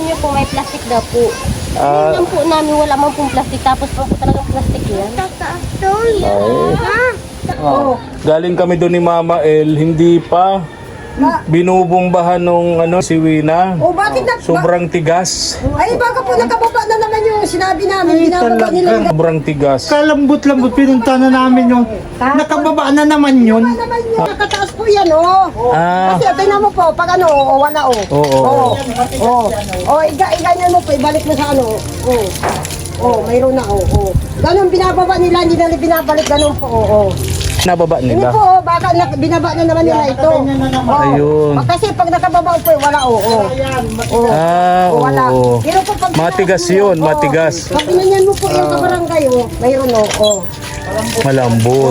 niyo po may plastic daw po. Tingnan po namin wala man pong plastic. Tapos po talagang plastic yan. Galing kami doon ni Mama El, hindi pa binubumbahan nung si Wina. O bakit Sobrang tigas. Ay, baka po nakababa na naman yung sinabi namin. Binababa nila. Sobrang tigas. Kalambot-lambot, pinunta na namin yung nakababa na naman yun. Naman yun. Nakataas po yan, oh. Kasi tingnan mo po, pag wala, oh. Oo. Iganyan mo po, ibalik mo sa mayroon na, Ganon binababa nila, hindi na binabalik, ganon po, Nababa Hindi nila. po, baka binaba na naman nila ito. Ayun. Kasi pag nakababa po, wala, wala. Oo. Pero po pag Matigas yun, matigas. Pag pinanyan mo po yung kabarangay, mayroon, Malambot.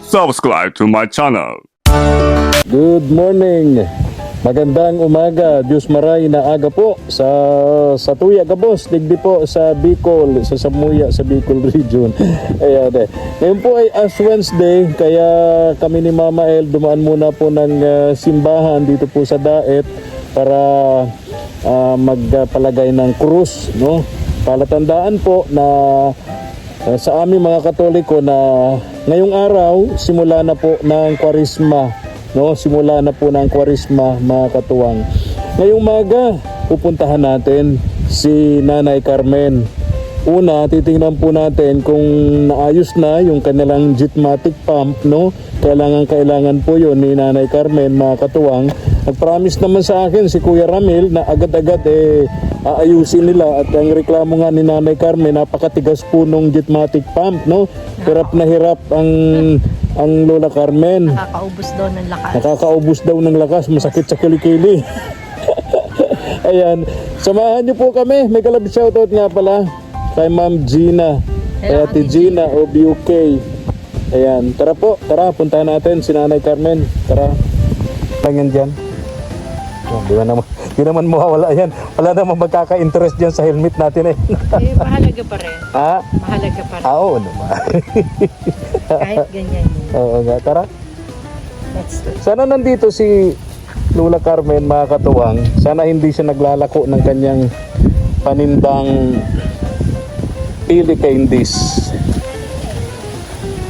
Subscribe to my channel. Good morning. Magandang umaga. Diyos maray na aga po sa Tuya Gabos, digdi po sa Bicol, sa Samuya, sa Bicol region. Ayan eh. Ngayon po ay Ash Wednesday, kaya kami ni Mama El dumaan muna po ng simbahan dito po sa Daet para magpalagay ng krus, no? Palatandaan po na sa aming mga Katoliko na ngayong araw simula na po ng Kwaresma, no? Simula na po ng Kwaresma, mga katuwang. Ngayong maga pupuntahan natin si Nanay Carmen. Una, titingnan po natin kung naayos na yung kanilang Jetmatic pump, no? Kailangan po yun ni Nanay Carmen, mga katuwang. Nag-promise naman sa akin si Kuya Ramil na agad-agad aayusin nila, at ang reklamo nga ni Nanay Carmen, napakatigas po nung Jetmatic pump, no? Hirap na hirap ang Lola Carmen. Nakakaubos daw ng lakas. Nakakaubos daw ng lakas, masakit sa kilikili. Ayan, samahan niyo po kami. May kalab shoutout nga pala kay Ma'am Gina, kay Ate Gina o BUK. Ayan, tara po, tara, puntahan natin si Nanay Carmen. Tara. Lang yan dyan. Di naman mawawala yan. Wala naman magkaka-interest dyan sa helmet natin eh. Mahalaga pa rin. Ha? Mahalaga pa rin. Oo naman. Kahit ganyan. Oo nga, tara. Sana nandito si Lola Carmen, mga katuwang. Sana hindi siya naglalako ng kanyang panindang pili candies.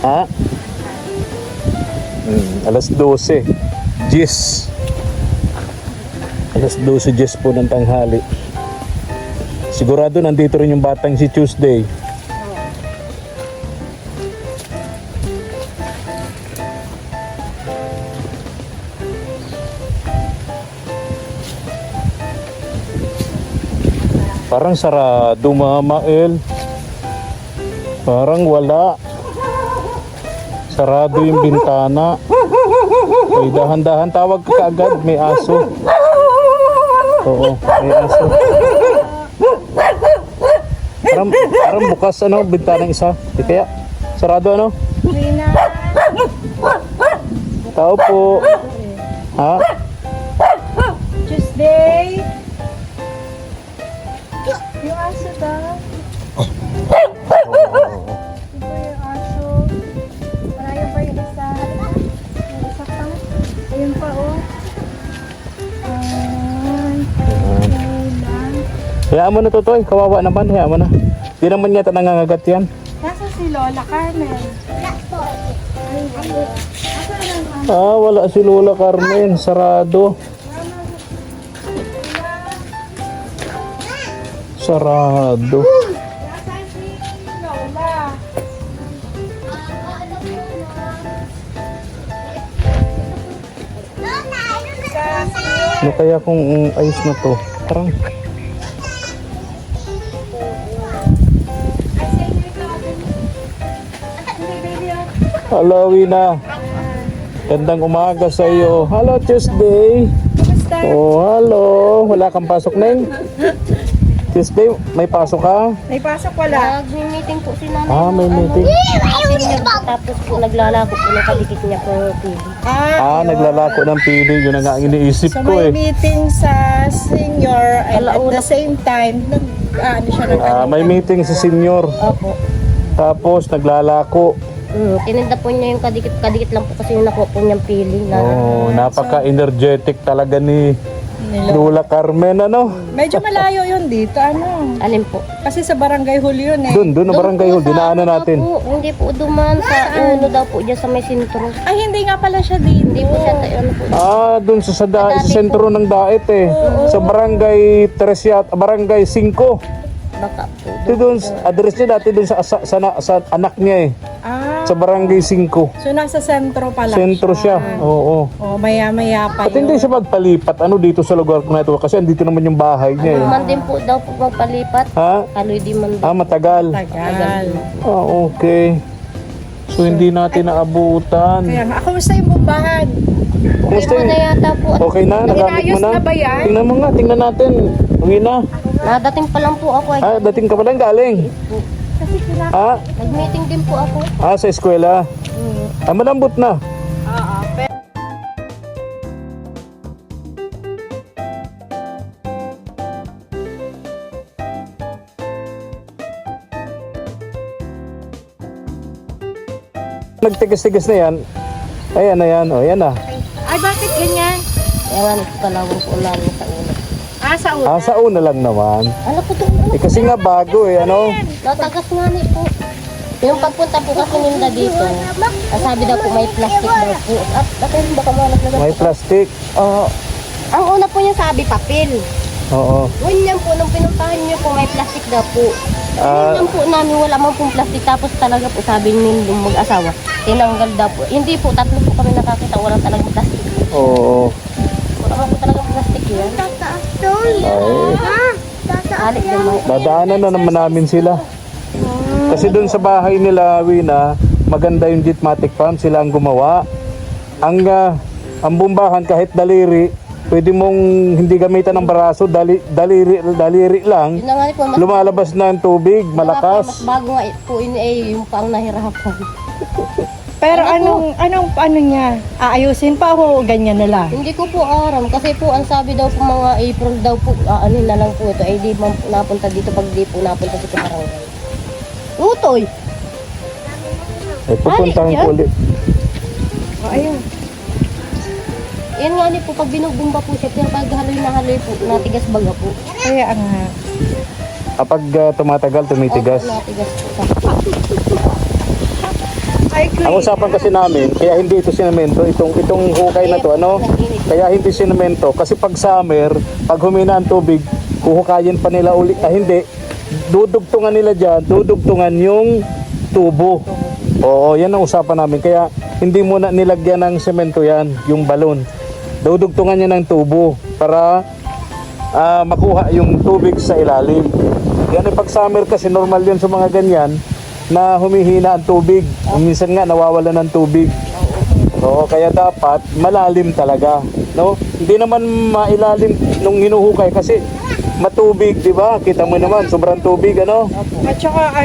Ha? Alas 12. Gis. Alas 12 Gis po ng tanghali. Sigurado nandito rin yung batang si Tuesday. Parang sarado, Mama El. Parang wala. Sarado yung bintana. Ay, dahan-dahan. Tawag ka kaagad. May aso. Oo, may aso. Parang bukas bintana isa. Di kaya? Sarado Tao po. Ha? Tuesday. Yung aso daw. Ito yung aso. Maraya pa yung isa. Yung isa pa. Ayun pa Hayaan mo na, Totoy. Kawawa naman. Hayaan mo na. Di naman yata nangangagat yan. nasa si Lola Carmen? Wala si Lola Carmen. Sarado. Sarado. Nasaan si Lola? Ano kaya kung ayos na to? Parang Hello, Wina. Gandang umaga sa iyo. Hello, Tuesday. Kumusta? Oh, hello. Wala kang pasok, Neng? Tuesday, may pasok ka? May pasok wala. Nag-meeting po si Nanay. May meeting. Tapos po naglalako po nakadikit niya po TV. Naglalako ng pili. Yun ang iniisip So ko may eh. meeting sa senior and at the same time ano siya ng May meeting si senior. Opo. Tapos naglalako. Tininda po niya yung kadikit lang po kasi yung nakuha po niyang pili na Napaka-energetic talaga ni Lola Carmen, ano? Medyo malayo yun dito, ano. alin po. Kasi sa Barangay Huli yun eh. Doon na barangay hall, dinaanan ano natin. Po, hindi po duman sa ulo daw po dyan sa may sintro. Ay, hindi nga pala siya dito. Hindi po siya ano po. Doon sa sentro ng Daet eh. Sa barangay barangay 5. Baka po. Ito doon, address niya dati doon sa anak niya eh. Ah, Sa barangay 5. so nasa sentro pala Sentro siya, oo. Oh, maya-maya pa At hindi siya magpalipat dito sa lugar na ito kasi andito naman yung bahay niya eh. Man din po daw po magpalipat. Ha? Kaloy di man daw. Matagal. Tagal. Okay. So hindi natin naabutan. Kaya nga, kamusta yung bumbahan? Kumusta Pero yun? na yata po. Okay na? Nagamit mo Inayos na? na ba yan? Tingnan mo nga, tingnan natin. Uwi na. Nadating pa lang po ako. Dating ka pa lang galing. Ha? Nag-meeting din po ako. Sa eskwela. Malambot na. Nagtigas-tigas na yan. Ayan na yan. O, yan na. Ay, bakit ganyan? Kaya nga nagpalawang po namin sa ulo. Sa una. Sa una lang naman. Ano po ito? Kasi nga bago eh, ano? Natagas nga ni po. Yung pagpunta po kasi nila dito, sabi daw po may plastic daw po. At baka mahanap na daw May po. plastic. Oo. Ang una po niya sabi papel. Oo. Ganyan po, nung pinuntahan niyo po may plastic daw po. Ganyan po namin, wala man pong plastic. Tapos talaga po sabi nung mag-asawa, tinanggal daw po. Hindi po, tatlo po kami nakakita, wala talagang plastic. Oo. Wala man po talagang plastic yan. Alik din may. Dadaanan na naman namin sila. Kasi doon sa bahay nila, Wina, maganda yung Jitmatic Farm, sila ang gumawa. Ang bumbahan kahit daliri, pwede mong hindi gamitan ng baraso, daliri lang. Yun na nga po, mas Lumalabas na ang tubig, mas malakas. bago nga po yung pang nahirapan. Pero ano niya? Aayusin pa o ganyan na lang? Hindi ko po aram kasi po ang sabi daw po mga April daw po ano na lang po ito ay di man po napunta dito pag di po napunta sa barangay. Utoy! Pupuntahan ko ulit. Ayun. Yan nga po pag binubumba po siya pero pag haloy na haloy po natigas baga po. Kaya nga. Kapag tumatagal, tumitigas. Opo, natigas po sa Ay, Ang usapan kasi namin, kaya hindi ito sinemento, itong hukay na to, ano? Kaya hindi sinemento, kasi pag summer, pag humina ang tubig, huhukayin pa nila uli, hindi, dudugtungan nila dyan, dudugtungan yung tubo. Oo, yan ang usapan namin, kaya hindi muna nilagyan ng semento yan, yung balon. Dudugtungan niya ng tubo, para makuha yung tubig sa ilalim. Yan pag summer kasi normal yan sa mga ganyan, na humihina ang tubig. Minsan nga nawawala ng tubig. Oo, kaya dapat malalim talaga, no? Hindi naman mailalim nung hinuhukay kasi matubig, 'di ba? Kita mo naman, sobrang tubig, ano? At saka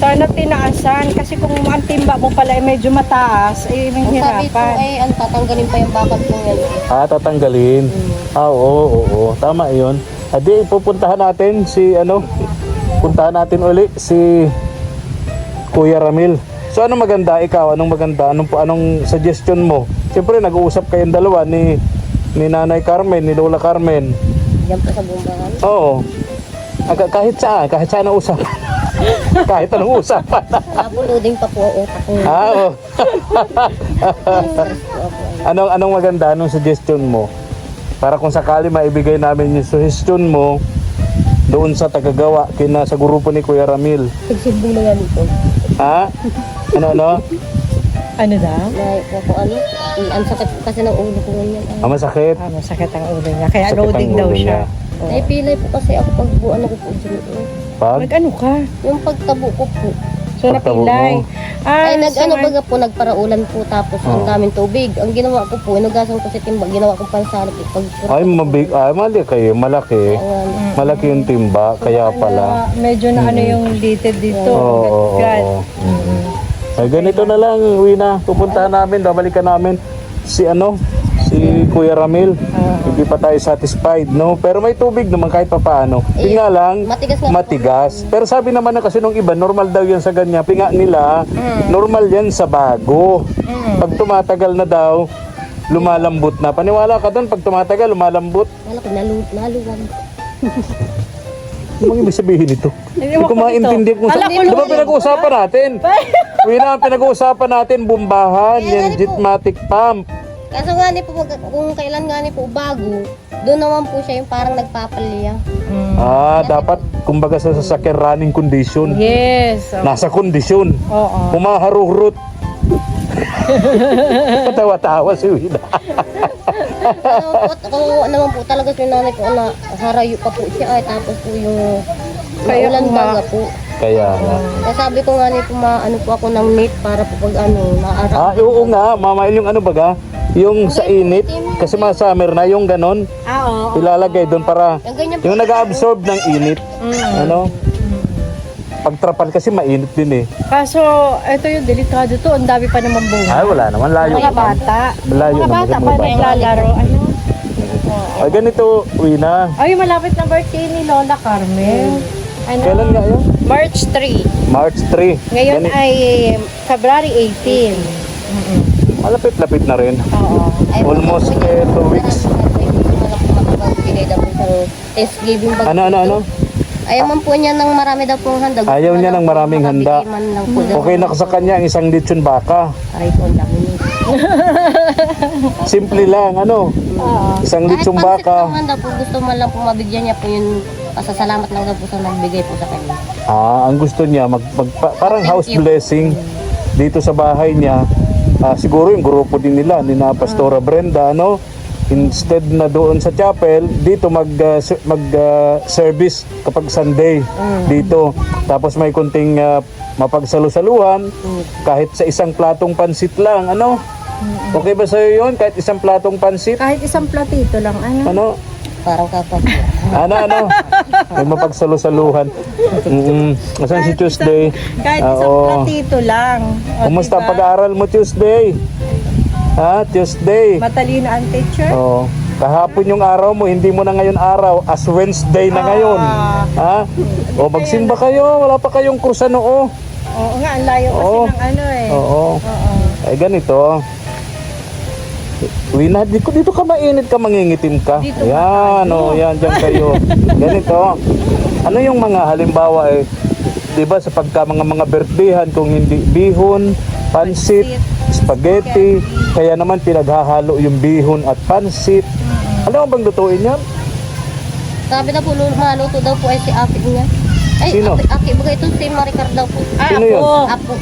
sana tinaasan kasi kung ang timba mo pala ay medyo mataas, ay may Ang sabi po hirapan. ay ang tatanggalin pa yung bakal po yan. Tatanggalin. Oo. Tama 'yon. Adi, pupuntahan natin puntahan natin uli si Kuya Ramil. So ano maganda, ikaw, anong maganda? Anong suggestion mo? Siyempre nag-uusap kayong dalawa ni Nanay Carmen, ni Lola Carmen. Diyan po sa bumbahan. Oo. Kahit saan ang usapan. Kahit anong usapan. Napuluding pa po ang utak ko. Oo. Anong maganda? Anong suggestion mo? Para kung sakali maibigay namin yung suggestion mo doon sa tagagawa sa grupo ni Kuya Ramil. Sigsibong na yan ito. Ha? Ano? Ano daw? Ang sakit po kasi ng ulo ko ganyan. Masakit. Masakit ang ulo niya. Kaya Sakit ang loading daw ulo siya. niya. Ay, pilay po kasi ako pag buwan ako po dyan. Pag? Mag-ano ka? Yung pagtabo ko po. So, Pagtabo napilay. mo. Ay, baga po, nagparaulan po tapos ang daming tubig. Ang ginawa ko po, inugasan ko sa timba, ginawa ko pansalip. Mali kayo, malaki. Malaki yung timba, kaya pala. Medyo na yung dated dito. Oo. Ay, ganito na lang, Wina. Pupuntahan namin, babalikan namin si Si Kuya Ramil, hindi pa tayo satisfied, no? Pero may tubig naman kahit pa paano. Pinga lang, matigas nga po. matigas. Pero sabi naman na kasi nung iba, normal daw yan sa ganyan. Pinga nila, normal yan sa bago. Pag tumatagal na daw, lumalambot na. Paniwala ka doon, pag tumatagal, lumalambot. Wala ko, naluwag. Ano ibig sabihin nito? Hindi ko maintindihan kung saan. Di ba pinag-uusapan natin? Wina, pinag-uusapan natin, bumbahan, yan, Jetmatic pump. Kaso nga po, kung kailan nga po bago, doon naman po siya yung parang nagpapalya. Dapat, kumbaga sa sasakyan running condition. Yes. Nasa kondisyon. Oo. Humaharurot. Patawa-tawa si Wina. Kung naman po talaga yung nanay ko na harayo pa po siya ay tapos po yung maulan baga po. Kaya nga. Kaya sabi ko nga po ano po ako ng net para po pag naaraw. Oo nga, Mama El, yung ano baga? Yung sa init, kasi mga summer na, yung ganon, Oo. ilalagay doon para Yung ganyan po. yung nag-absorb ng init. Ano? Pagtrapal kasi mainit din eh. Kaso, ito yung delikado to. Ang dami pa naman bunga. Ay, wala naman. Layo Mga naman. bata. Malayo Mga naman bata kasi pa mga na bata. lalaro. Ano? Ay, ganito, Wina. Ay, malapit na birthday ni Lola Carmen. Ano? Kailan nga yun? March 3. March 3. Ngayon ay February 18. Malapit-lapit na rin. Oo. Almost 2 weeks. Thanksgiving bag. Ano? Ayaw man po niya ng marami daw pong handa. Gusto Ayaw man niya lang ng po maraming handa. makabigay man lang po daw. Okay na sa kanya ang isang lechon baka. Aray ko, ang dami niya. Simple lang, ano? Isang Kahit lechon pansit baka. naman daw po, gusto man lang po mabigyan niya po yung pasasalamat lang daw po sa nagbigay po sa kanya. Ang gusto niya, parang house blessing dito sa bahay niya. Siguro yung grupo din nila, ni na Pastora Brenda, ano? Instead na doon sa chapel, dito mag-service kapag Sunday dito. Tapos may kunting mapagsalusaluhan kahit sa isang platong pansit lang, ano? Okay ba sa'yo yun? Kahit isang platong pansit? Kahit isang platito lang. Ano? Ano? Parang kapag. Ano? May mapagsalusaluhan. Asan si Tuesday? Kahit isang Oo. platito lang. O, Kumusta diba? pag-aaral mo Tuesday? Ha? Tuesday? Matalino ang teacher? Oo. Kahapon yung araw mo, hindi mo na ngayon araw, as Wednesday na ngayon. Ha? O magsimba kayo, wala pa kayong krusano. Oo nga, ang layo kasi Oo. ng ano eh. Oo. Ay ganito. Wina, dito ka mainit ka, mangingitim ka. Dito Yan, yan, dyan kayo. Ganito. Ano yung mga halimbawa eh, di ba sa mga birthdayhan, kung hindi bihon, pansit, spaghetti, kaya naman pinaghahalo yung bihon at pansit. Ano bang lutuin yan? Sabi na po, maluto daw po ay si Aki niya. Ay, Sino? Aki, baga ito si Maricar daw po. Sino yun? Apo.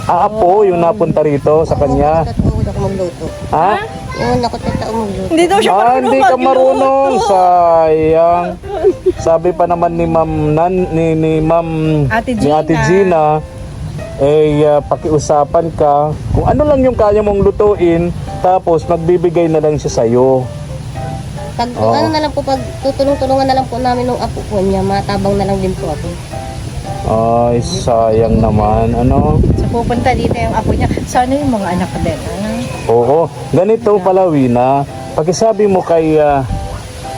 Apo, yung napunta rito sa kanya. Ako magluto. Ha? Yung nakotata magluto. Hindi daw siya Hindi ka marunong. Sayang. Sabi pa naman ni Ma'am ni Ma'am Ate ni Ate Gina, pakiusapan ka kung ano lang yung kaya mong lutuin, tapos magbibigay na lang siya sa'yo. Pag ano na lang po, pag tutulong-tulungan na lang po namin ng apo po niya, matabang na lang din po ako. Ay, sayang naman. Ano? So pupunta dito yung apo niya. Sana yung mga anak ko din. Ano? Oo. Ganito pala, Wina. Pagkasabi mo kay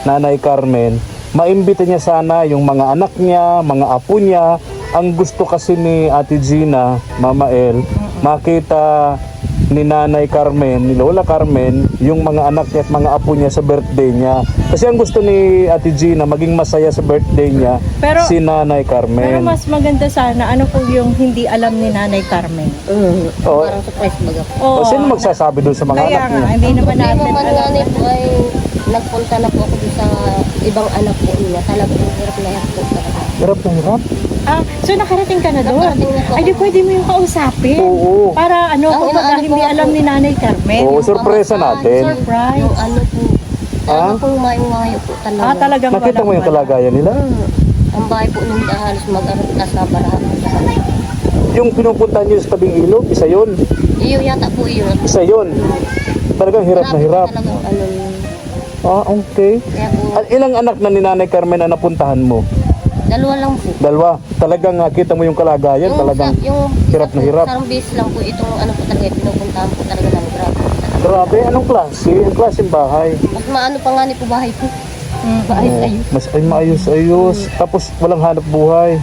Nanay Carmen, maimbita niya sana yung mga anak niya, mga apo niya. Ang gusto kasi ni Ate Gina, Mama El, makita ni Nanay Carmen, ni Lola Carmen, yung mga anak niya at mga apo niya sa birthday niya. Kasi ang gusto ni Ate Gina, maging masaya sa birthday niya, Pero- si Nanay Pero Carmen. mas maganda sana, ano po yung hindi alam ni Nanay Carmen? Oo. Parang surprise baga po. O, sino magsasabi doon sa mga Kaya anak nga, niya? hindi naman Hindi natin naman alam. nga po ay nagpunta na po ako dun sa ibang anak po niya. Talagang hirap na hirap po talaga. Hirap na hirap? So nakarating ka na doon? Nakarating na po Ay, di ako. pwede mo yung kausapin. Oo. Para ano, Ang kapag inaano hindi ko nga alam po. ni Nanay Carmen. Oo, surpresa natin. Surprise. Yung ano po, talaga pong mayo po talaga. Talagang Nakita mo yung walang-wala. kalagayan nila? Ang bahay po nila halos mag-arutas na barahan po sa kanila. Yung pinupunta niyo sa tabing ilog, isa yun. Iyo yata po yun. Isa yun. Talagang hirap na hirap. Talagang ano, Okay. kaya po, Ilang anak na ni Nanay Carmen na napuntahan mo? dalawa lang po. Dalawa. Talagang kita mo yung kalagayan. Talagang yung hirap na hirap. Sarang base lang po itong ano po talaga, pinupuntahan po talaga ng grabe. Grabe, anong klase? Anong klaseng bahay? Mas maano pa nga ni po bahay po. Maayos-ayos. Mas ay maayos-ayos. Tapos walang hanap buhay.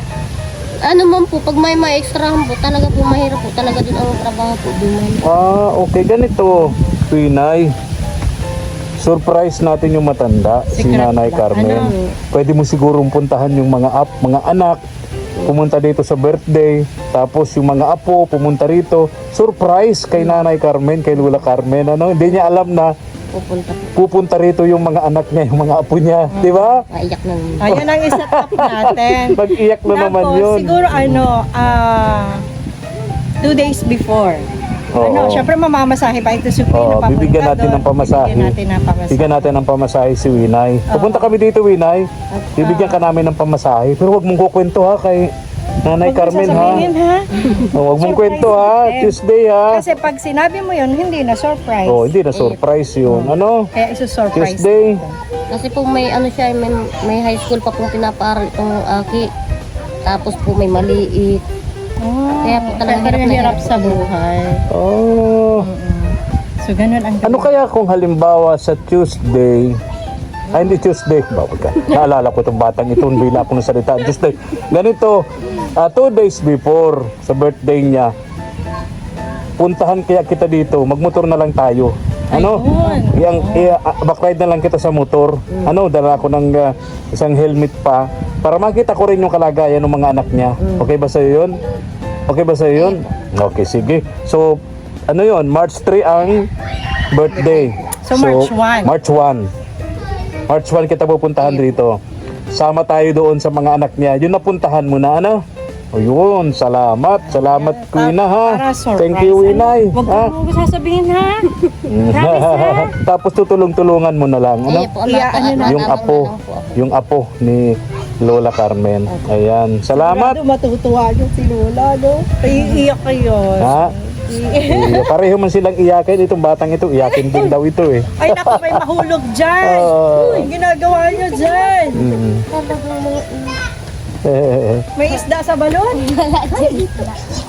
Ano man po, pag may extrahan po, talaga po mahirap po. Talaga din ang trabaho po. Duman. Okay, ganito. Pinay. Surprise natin yung matanda, si Nanay Carmen. Pwede mo sigurong puntahan yung mga anak, pumunta dito sa birthday, tapos yung mga apo, pumunta rito. Surprise kay Nanay Carmen, kay Lola Carmen. Hindi niya alam na Pupunta po. pupunta rito yung mga anak niya, yung mga apo niya. Di ba? Maiyak na naman. Ayun ang isa top natin. Mag-iyak na naman yun. Siguro 2 days before. Oo. Syempre mamamasahe pa ito si Oo, Pino. bibigyan natin ng pamasahe. Bigyan natin ng pamasahe si Winay. Pupunta kami dito, Winay. Bibigyan ka namin ng pamasahe. Pero wag mong kukwento ha kay Nanay Carmen ha. Wag mong kwento ha. Tuesday ha. Kasi pag sinabi mo yun, hindi na surprise. Hindi na surprise yun. Kaya iso-surprise. Tuesday. Kasi po may ano siya, may high school pa pong pinapaaral itong aki. Tapos po may maliit. Kaya po talaga hirap sa buhay. So ganun ang Ano kaya kung halimbawa sa Tuesday, hindi Tuesday, bawal ka. Naalala ko itong batang ito, bila ako ng salita. Tuesday, ganito, 2 days before sa birthday niya, puntahan kaya kita dito, magmotor na lang tayo. Backride na lang kita sa motor. Dala ko ng isang helmet pa para makita ko rin yung kalagayan ng mga anak niya. Okay ba sa'yo yun? Okay ba sa'yo yun? Okay, sige. So, March 3 ang birthday. So, March 1. March 1. March 1 kita pupuntahan dito. Sama tayo doon sa mga anak niya. Yun napuntahan mo na, Ayun, salamat. Salamat, Kuina, ha. Thank you, Winay. Huwag mo sasabihin, ha? Tapos tutulong-tulungan mo na lang. Yung apo ni Lola Carmen. Ayan. Salamat. Matutuwa yung si Lola, Iiyak kayo. Ha? Pareho man silang iyakin. Itong batang ito, iyakin din daw ito eh. Ay, naku, may mahulog dyan. Yung ginagawa nyo dyan. May isda sa balon.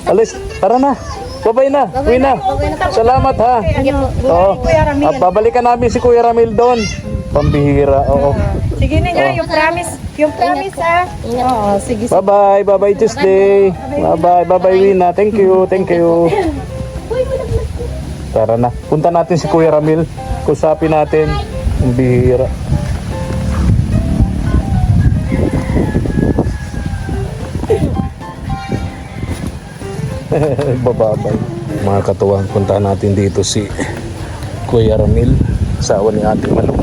Alis, tara na. Babay na. Wina. Salamat ha. Kuya Ramil. Babalikan namin si Kuya Ramil doon. Pambihira. Oo. Sige na nga, yung promise. Yung promise, ha? Oo, sige. Bye-bye. Bye-bye Tuesday. Bye-bye. Bye-bye Wina. Thank you. Thank you. Tara na. Punta natin si Kuya Ramil. Kusapin natin. Pambihira. Bababay. Mga katuwang, puntahan natin dito si Kuya Ramil, asawa ni Ate Malu.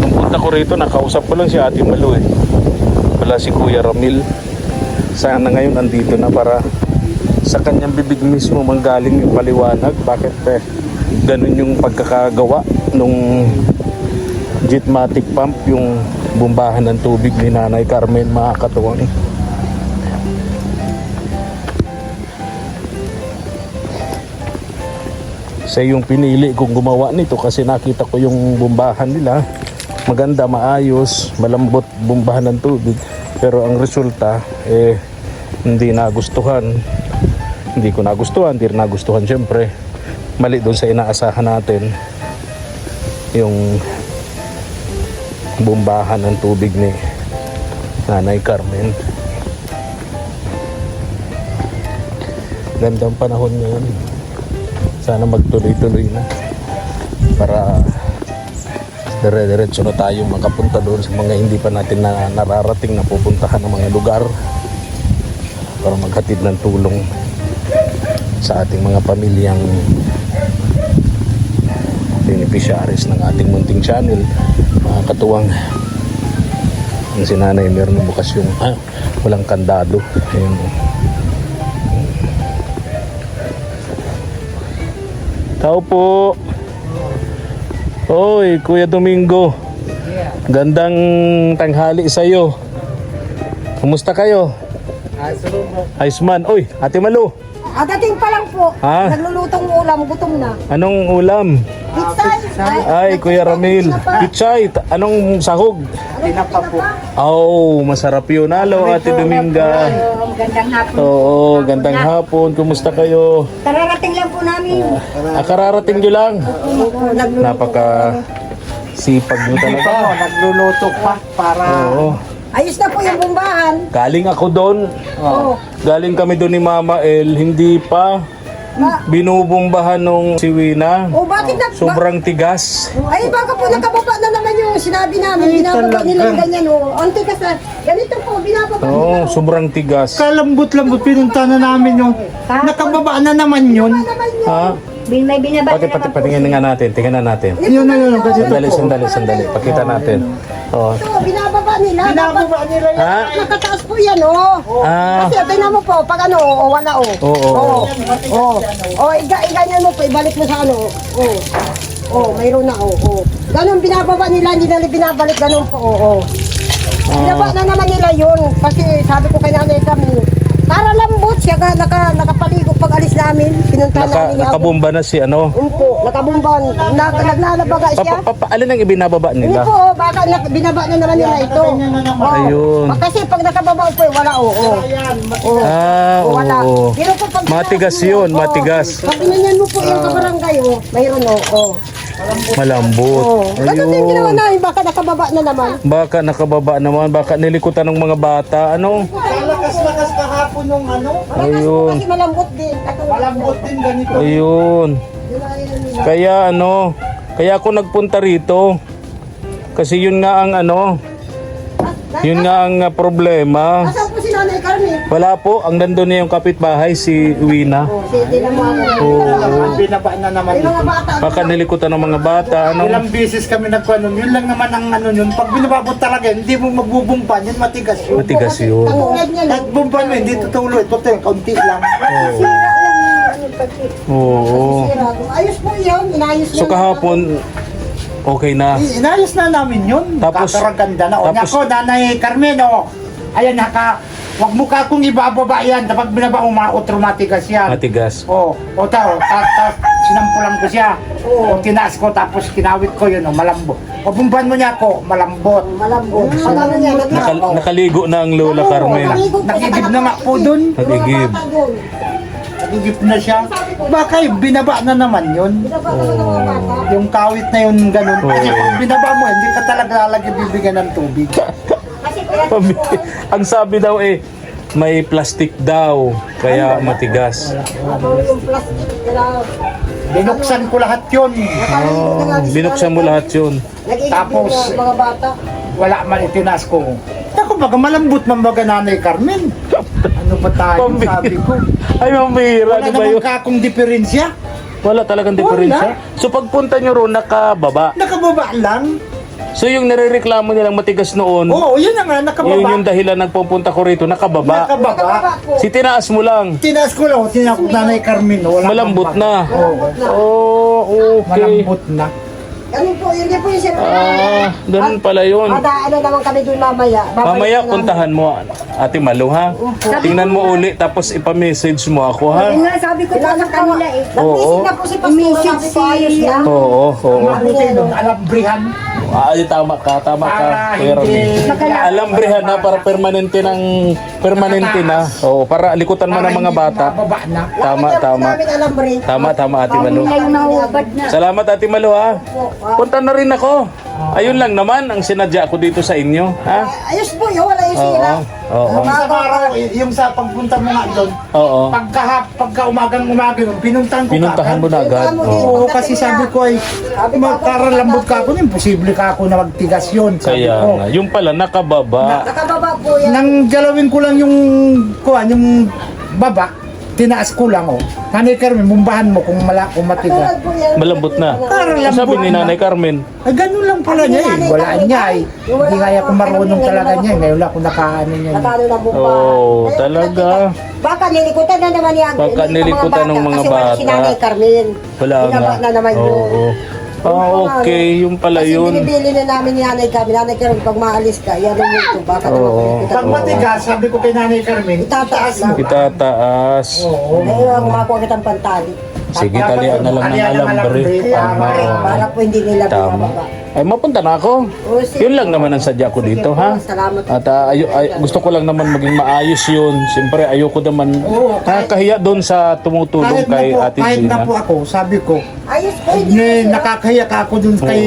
Nung punta ko rito, nakausap ko lang si Ate Malu eh. Wala si Kuya Ramil. Sana ngayon andito na para sa kanyang bibig mismo manggaling yung paliwanag. Bakit ganun yung pagkakagawa nung Jetmatic pump, yung bumbahan ng tubig ni Nanay Carmen, mga katuwang. Siya yung pinili kong gumawa nito kasi nakita ko yung bumbahan nila. Maganda, maayos, malambot bumbahan ng tubig. Pero ang resulta, hindi nagustuhan. Hindi ko nagustuhan, hindi rin nagustuhan syempre. Mali doon sa inaasahan natin. Yung bumbahan ng tubig ni Nanay Carmen. Gandang panahon ngayon. Sana magtuloy-tuloy na para dire-diretso na tayo makapunta doon sa mga hindi pa natin nararating na pupuntahan ng mga lugar para maghatid ng tulong sa ating mga pamilyang beneficiaries ng ating munting channel. Mga katuwang, ang si Nanay meron bukas yung walang kandado. Ayun. Tao po. Oy, Kuya Domingo. Gandang tanghali sa iyo. Kumusta kayo? Ayos man. Oy, Ate Malu. Dating pa lang po. Ha? Naglulutong ulam, gutom na. Anong ulam? Pizza. Ay, Kuya Ramil. Pichay, anong sahog? Tinapa po. Oh, masarap yun. Hello, Ate Dominga. Gandang hapon. Oo, gandang hapon. Kumusta kayo? Kararating lang po namin. Kararating nyo lang. Napaka sipag nyo talaga. Nagluluto pa para... Oo. Ayos na po yung bumbahan. Galing ako doon. Oo. Galing kami doon ni Mama El. Hindi pa binubumbahan nung si Wina. Oh, bakit na? Sobrang tigas. Ay, baka po nakababa na naman yung sinabi namin. Binababa nila yung ganyan, oh. Ang tigas na. Ganito po, binababa nila. Oo, sobrang tigas. Kalambot-lambot, pinunta na namin yung... Nakababa na naman yun. Ha? May binaba Patingin nga natin. Tingnan natin. Yun na yun. Kasi Sandali. Pakita natin. Oh. Ito, binababa nila. binababa nila yun. Ha? Nakataas po yan, oh. Ah. Kasi tingnan mo po, pag ano, wala, oh. Oo. Iganyan mo po, ibalik mo sa ano, oh. Oh, mayroon na, oh. Ganun binababa nila, hindi nila binabalik, ganun po, oh. Binaba na naman nila yun. Kasi sabi ko kay nanay kami, para lambot siya, nakapaligo pag alis namin. Pinuntahan namin yung Nakabomba na si ano. Umpo, nakabumban. Naglalabaga siya. Alin ang ibinababa Hindi nila? po, baka binaba na naman nila ito. Ayun. Kasi pag nakababa po, wala, Ah, wala. oo. Pero po pag Matigas tinaas mo, yun, matigas. Pag pinanyan mo po yung kabarangay, mayroon, Malambot. Ganun din ginawa Ayun. namin, baka nakababa na naman. Baka nakababa naman, baka nilikutan ng mga bata. Ano? Lakas-lakas kahapon yung ano. Ayun. Kasi malambot din. Malambot din ganito. Ayun. Kaya ano, kaya ako nagpunta rito. Kasi yun nga ang ano, yun nga ang problema. Asan po si Nanay Carmen? Wala po, ang nandun niya yung kapitbahay, si Wina. Sige na mo ako. Oo. Binaba na naman Yung mga ito. bata. Baka nilikutan ng mga bata, ano? Ilang beses kami nagkuhanon, yun lang naman ang ano yun. Pag binababot talaga, hindi mo magbubumpan, yun matigas yun. Matigas yun. Tangungad niya lang. Nagbumpan mo, hindi tutuloy. Ito tayo, kaunti lang. Sira lang yung ano, pagkit. Oo. Sira. Ayos po yun, inayos So kahapon, okay na. Inayos na namin yun. Tapos- Kakaraganda na. O, tapos- nako, Nanay Carmen, o. Ayan, wag mo ka kung ibababa yan. Kapag binaba mo, automatigas yan. Matigas. O sinampulan ko siya. O, tinaas ko, tapos kinawit ko yun, o, malambot. O, bumban mo niya ako, malambot. Malambot. Pag ano niya, Nakaligo na ang Lola Carmen. Nagigib na nga po dun. Nagigib. Nagigib na siya. Baka binaba na naman yun. Yung kawit na yun, ganun. Kasi pag binaba mo, hindi ka talaga lalagi bibigyan ng tubig. Ang sabi daw may plastic daw, kaya matigas. Yung plastic, Binuksan ko lahat yun. Binuksan mo lahat yun. Tapos, mga bata. Wala man itinaas ko. Ako baga malambot man baga Nanay Carmen. Ano ba tayo, sabi ko. Ay, mambihira, Wala di ba naman yun? kakong diferensya. Wala talagang diferensya. So pagpunta nyo roon, nakababa. Nakababa lang. So yung nirereklamo nilang matigas noon, Oo, yun na nga, yun nakababa. yung dahilan nagpupunta ko rito, nakababa. Nakababa. Si tinaas mo lang, Tinaas ko lang, tinaas ko Nanay Carmen. Wala malambot kang na. ba- Oh, okay. Malambot na. Ganun po, yun din po yung sinabi. Ah, ganun pala yun. Ano naman kami doon mamaya. Babalik Mamaya na namin. puntahan mo, Ate Malu, ha? Tingnan mo uli, tapos ipamessage mo ako, ha? Nga, sabi ko sa kanila eh. Oo. Nag-message na po si Pastor. Sabi ko ayos na. Oo, oo. Mabuti doon, alambrihan. Ay, tama ka, Para Kuya hindi- Ramil. Alambrihan na para permanente na. Oo, para likutan mo ng mga bata. Mababa na. Tama, tama. Namin alam rin. Tama, Ate Malu. Nahubad na. Salamat, Ate Malu, ha? Punta na rin ako. Ayun lang naman ang sinadya ko dito sa inyo, ha? Ayos po yun, wala yung sira. Oo. Sa araw, yung sa pagpunta mo nga doon, Oo. pagka umagang pinuntahan ko Pinuntahan mo na agad. Oo, kasi sabi ko ay magkaralambot ka ako, imposible ka ako na magtigas yun. Sabi Kaya ko. nga, yung pala nakababa. Nakababa po yan. Nang galawin ko lang yung baba, tinaas ko lang, oh. Nanay Carmen, mumbahan mo kung matigas. Tulad po yan. Malambot na. Parang Sabi ni lambot na. Nanay Carmen, Ay, ganun lang pala niya eh. Wala niya eh. Hindi kaya ako marunong talaga niya. Ngayon lang ako nakaano niya. Nakano na bumba. Oo, talaga. Baka nilikutan na naman yan. Baka nilikutan ng mga Kasi wala si bata. Nanay Carmen. wala nga. Binaba na naman yun. Oo. Okay, yung pala Kasi yun. binibili na namin ni Nanay Carmen pag maalis ka, yan ang ito, baka naman Pag matigas, sabi ko kay Nanay Carmen, itataas mo. Itataas. Ngayon, kumakuha kitang pantali. Sige, talian na lang ng alambre. Para po hindi nila Tama. binababa. Ay, mapunta na ako. Yun lang naman ang sadya ko dito, ha? Salamat. At gusto ko lang naman maging maayos yun. Siyempre, ayoko naman nakakahiya doon sa tumutulong kay Ate kahit Gina. na po ako, sabi ko, Ayos po, hindi. nakakahiya ka ako dun kay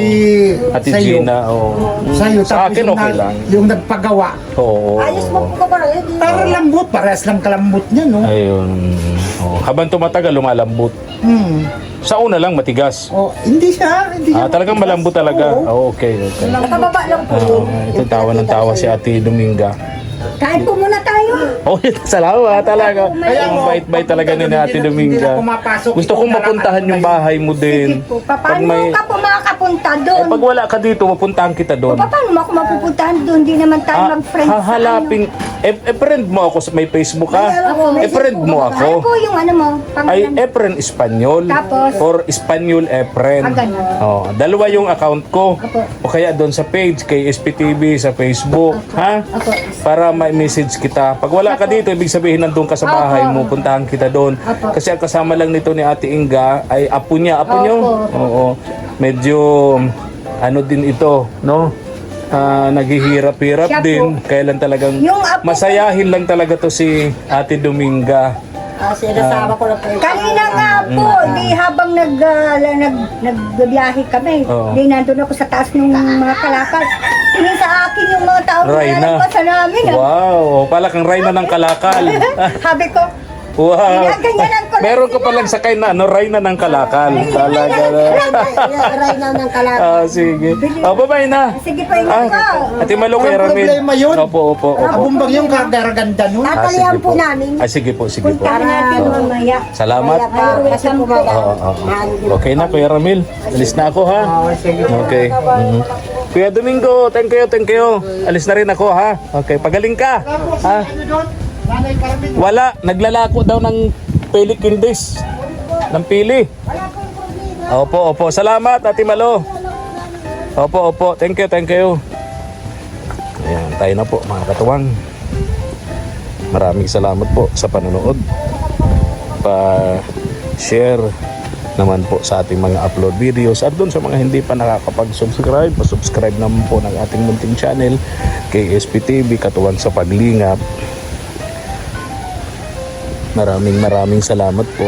Ate sa'yo. Gina, oo. Sa'yo, Sa tapos akin, yung, okay lang. yung nagpagawa. Oo. Ayos po po ka pa rin. Para lambot, parehas lang kalambot niya, no? Ayun. Oh. Habang tumatagal, lumalambot. Sa una lang, matigas. Oh, hindi siya. Talagang malambot talaga. Oo. Okay. Nakababa lang po yun. Ito tawa ng tawa si Ate Dominga. Kain po muna tayo. Oh, salamat talaga. Kaya Ang mo, bait-bait talaga ni Ate hindi Dominga. na pumapasok. Gusto kong mapuntahan yung bahay mo din. Pag may Paano ka po makakapunta doon? pag wala ka dito, mapuntahan kita doon. Paano mo ako mapupuntahan doon? Di naman tayo mag-friends. Hahalapin. Friend mo ako sa may Facebook ha? Friend mo Ano ako. po yung ano mo? Ay Efren Espanyol Tapos? or Espanyol Efren. Ganun. Oh, dalawa yung account ko. O kaya doon sa page kay SPTV sa Facebook, ha? Para may message kita. Pag wala ka dito, ibig sabihin nandun ka sa bahay mo, puntahan kita doon. Kasi ang kasama lang nito ni Ate Inga ay apo niya, apo niyo. Oo. Medyo ano din ito, no? Naghihirap-hirap Siya din. Kailan talagang Yung apo- masayahin lang talaga to si Ate Dominga. Sinasama ko na po. Kanina nga po, di habang nagbiyahe kami, Oo. di nandun ako sa taas ng mga kalakal. Tingin sa akin yung mga taong Rayna. nalagpasan namin. Wow, pala kang Rayna ng Kalakal. Sabi ko, Wow. ginaganyanan ko lang Meron ka palang sakay na Rayna ng Kalakal. Talaga na. Aray na ng kalakal. Sige. Bye-bye na. sige pa ingat ka. Ate Malo kay Walang Ramil. problema yun. Opo. Abumbag yung kagaraganda nun. Tatalihan po namin. Sige po. Punta natin mamaya. Salamat. Kasi po ba? Okay na, Kuya Ramil. Alis na ako, ha? Okay. Kuya Domingo, thank you. Alis na rin ako, ha? Okay, pagaling ka. Ha? Nanay Carmen. Wala, naglalako daw ng pili candies. Ng pili. Opo. Salamat, Ate Malo. Opo. Thank you. Ayan, tayo na po, mga katuwang. Maraming salamat po sa panonood. Pa-share naman po sa ating mga upload videos at doon sa mga hindi pa nakakapag-subscribe, pa-subscribe naman po ng ating munting channel KSPTV, Katuwang sa Paglingap. Maraming salamat po.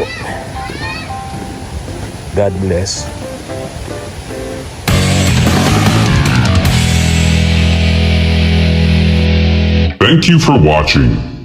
God bless. Thank you for watching.